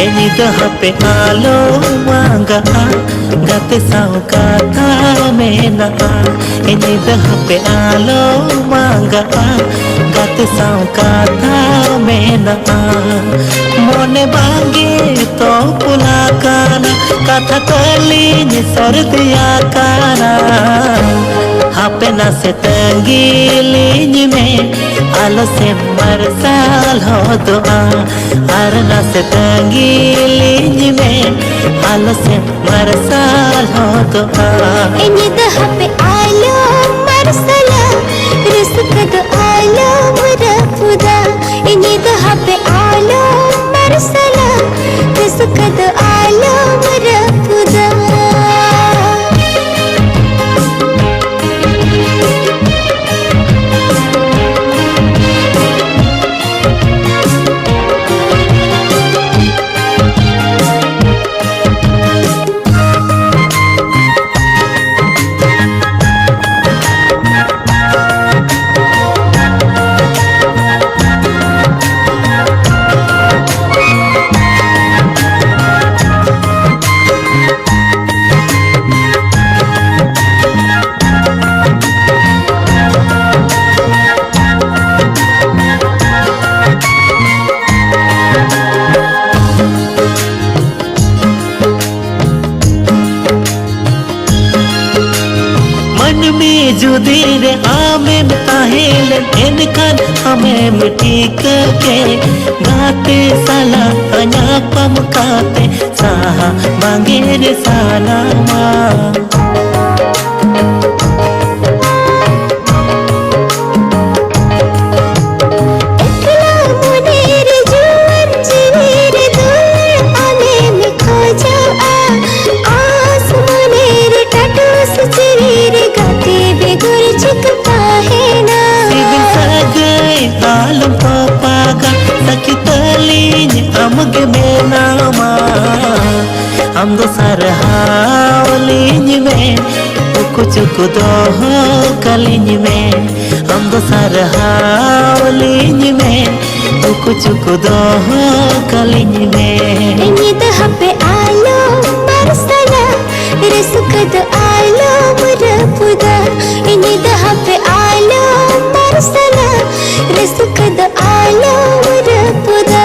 Enida hape alo manga gate sao kata mena Enida hape alo manga gate sao kata mena Mone bangi to pulakana kata kalin sardiya kana hape na se tangilin में आलो से मरसाल हो दुआ आरना से तंगीलिंज में आलो से मरसाल हो दुआ इन्हीं दहा पे आलो मरसला रिस्क दो आलो मुरफुदा इन्हीं दहा पे आलो मरसला रिस्क दो आलो मुरफुदा जुदी रे आमें ताहेल एनखान हमें मिट्टी के गाते साला अन्या पम काते साहा मांगे रे साला अमगे में नामा हम दो सरहावलिंज में कुछ दो हो कलिंज में हम दो सरहावलिंज में कुछ दो हो कलिंज में इन्हीं दहा पे आलो मरसला रिस्क दो आलो मुरफुदा इन्हीं दहा पे आलो मरसला रिस्क दो आलो मुरफुदा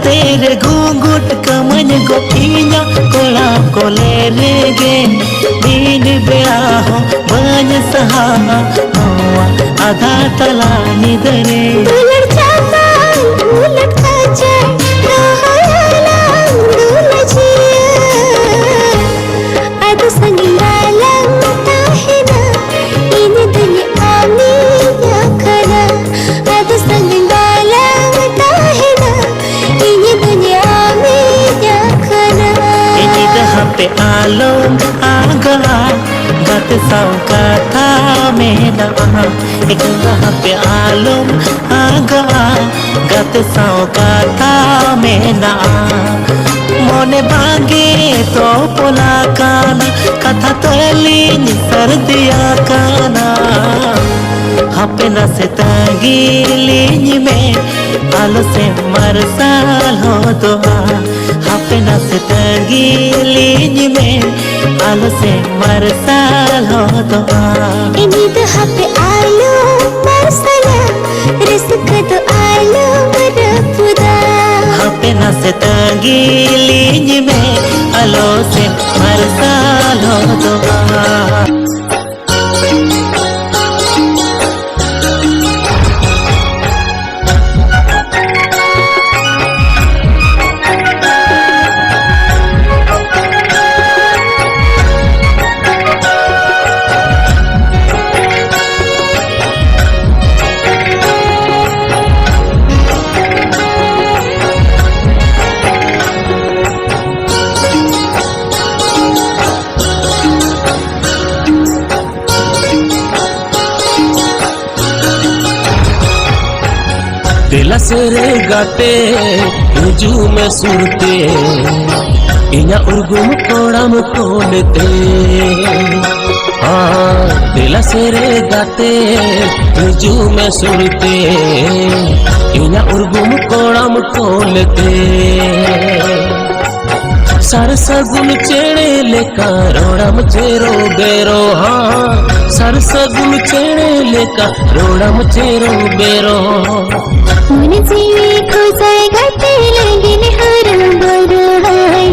तेरे घूंघट कमन गोपिया कोला कोले रेगे बीन ब्याहो बन सहा आधा तला निदरे उलट जाता उलट काचा रोहला दुलजिया अद संगीला ताहिना इन दुनिया में या खरा अद संगीला ताहिना इन दुनिया में या खरा इन्हीं दहा पे आलो आगा गत साउ कथा में ना एक दहा पे आलो आगा गत साउ कथा में ना मोने बांगे तो पोला काना कथा तलिन सर्दिया काना hape na se tangiliñ में आलो से मरसाल हो दोआ hape na se tangiliñ में आलो से मरसाल हो दोआ नींद hape आलो मरसाला रिस्क तो आलो मरपुदा hape na se tangiliñ में आलो से मरसाल हो दोआ दिल से गाते हिजू में सुरते इना उर्गुम कोड़म कोलते दिल से गाते हिजू में सुरते इना उर्गुम कोड़म कोलते सरसगुन चेड़े लेका रोड़म चेरो बेरो सरसगुन चेड़े लेका रोड़म चेरो बेरो मन जीवे खो जाएगा लगिन हर बरो हाय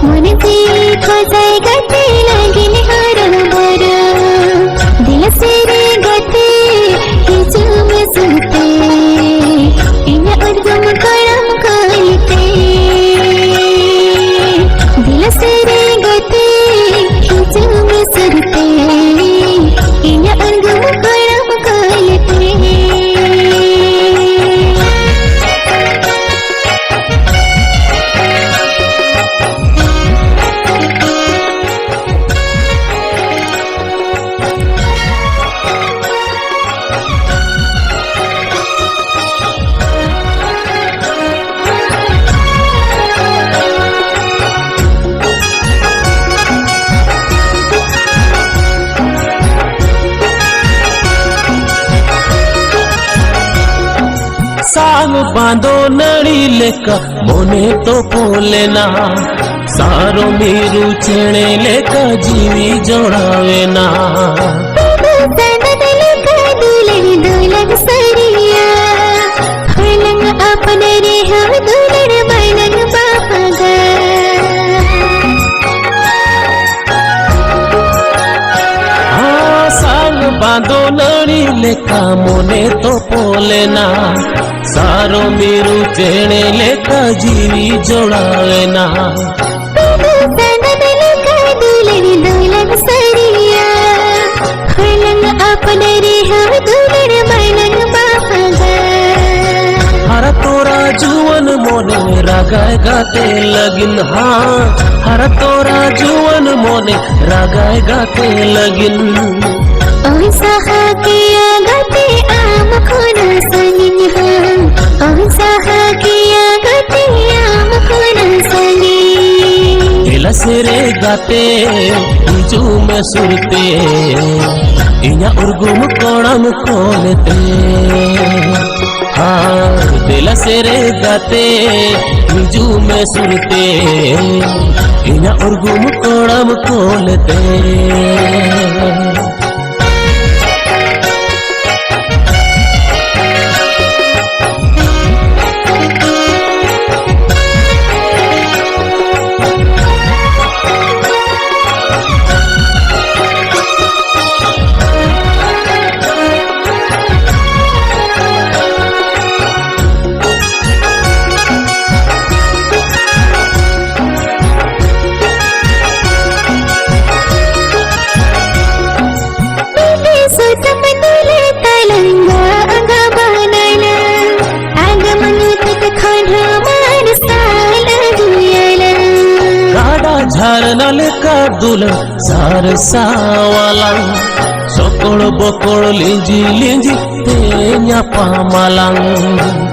मन जीवे खो जाएगा लगिन हर बरो दिल से रे गते हिजू में सुनते इना उर्गम करम कोलते दिल से रे गते हिजू में सुनते इना उर्गम करम कोलते साग बांधो नड़ी लेका मोने तो पोलेना सारो मीरू छेड़े लेका जीवी जोड़ावे ना अपने रे हम दुलड़ बनन बापा साग बांधो नड़ी लेका मोने तो पोलेना सारो मीरू चेड़े लेका जीवी जोड़ावे ना अपने रे हम दुलड़ बनन बापा हर तोरा जुवन मोने रागाय गाते लगिन हर तोरा जुवन मोने रागाय गाते लगिन सहा किया गते आम खोना सनिन सहा किया गते आम खोना सनिन दिल से रे गाते हिजू में सुरते इना उर्गुम कोड़म कोलते दिल से रे गाते हिजू में सुरते इना उर्गुम कोड़म कोलते झारनाल का दुल सार सावाला सोकोड़ बोकोड़ लिंजी लिंजी तेन्या पामालांग